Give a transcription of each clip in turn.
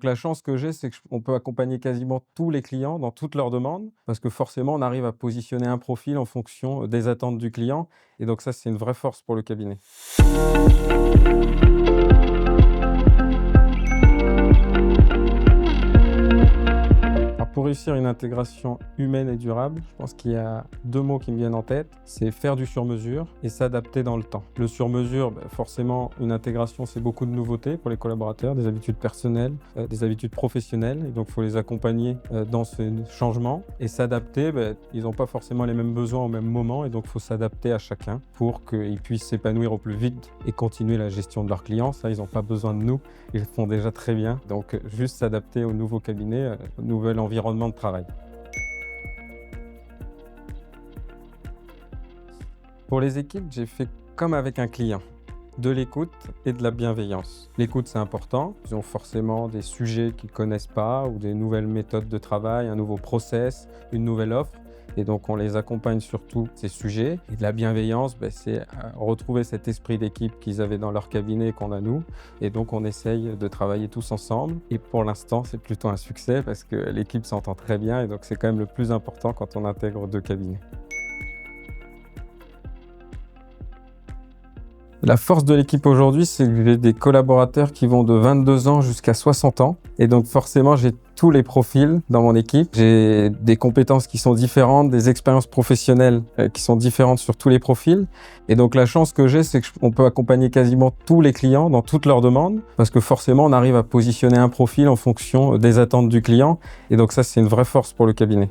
La chance que j'ai, c'est qu'on peut accompagner quasiment tous les clients dans toutes leurs demandes, parce que forcément, on arrive à positionner un profil en fonction des attentes du client. Et donc ça, c'est une vraie force pour le cabinet. Alors, pour réussir une intégration humaine et durable, je pense qu'il y a 2 mots qui me viennent en tête. C'est faire du sur-mesure et s'adapter dans le temps. Le sur-mesure, forcément, une intégration, c'est beaucoup de nouveautés pour les collaborateurs, des habitudes personnelles, des habitudes professionnelles. Et donc, il faut les accompagner dans ce changement. Et s'adapter, ils n'ont pas forcément les mêmes besoins au même moment. Et donc, il faut s'adapter à chacun pour qu'ils puissent s'épanouir au plus vite et continuer la gestion de leurs clients. Ça, ils n'ont pas besoin de nous. Ils le font déjà très bien. Donc, juste s'adapter au nouveau cabinet, au nouvel environnement de travail. Pour les équipes, j'ai fait comme avec un client, de l'écoute et de la bienveillance. L'écoute, c'est important. Ils ont forcément des sujets qu'ils ne connaissent pas ou des nouvelles méthodes de travail, un nouveau process, une nouvelle offre. Et donc, on les accompagne sur tous ces sujets. Et de la bienveillance, c'est retrouver cet esprit d'équipe qu'ils avaient dans leur cabinet et qu'on a nous. Et donc, on essaye de travailler tous ensemble. Et pour l'instant, c'est plutôt un succès parce que l'équipe s'entend très bien. Et donc, c'est quand même le plus important quand on intègre 2 cabinets. La force de l'équipe aujourd'hui, c'est que j'ai des collaborateurs qui vont de 22 ans jusqu'à 60 ans. Et donc forcément, j'ai tous les profils dans mon équipe. J'ai des compétences qui sont différentes, des expériences professionnelles qui sont différentes sur tous les profils. Et donc la chance que j'ai, c'est qu'on peut accompagner quasiment tous les clients dans toutes leurs demandes. Parce que forcément, on arrive à positionner un profil en fonction des attentes du client. Et donc ça, c'est une vraie force pour le cabinet.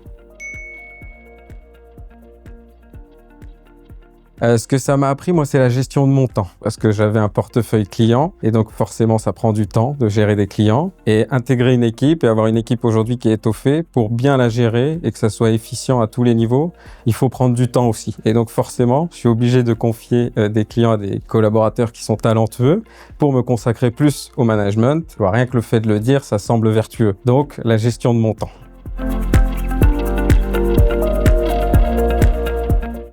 Ce que ça m'a appris, moi, c'est la gestion de mon temps. Parce que j'avais un portefeuille client et donc forcément, ça prend du temps de gérer des clients. Et intégrer une équipe et avoir une équipe aujourd'hui qui est étoffée pour bien la gérer et que ça soit efficient à tous les niveaux, il faut prendre du temps aussi. Et donc forcément, je suis obligé de confier des clients à des collaborateurs qui sont talentueux pour me consacrer plus au management. Rien que le fait de le dire, ça semble vertueux. Donc, la gestion de mon temps.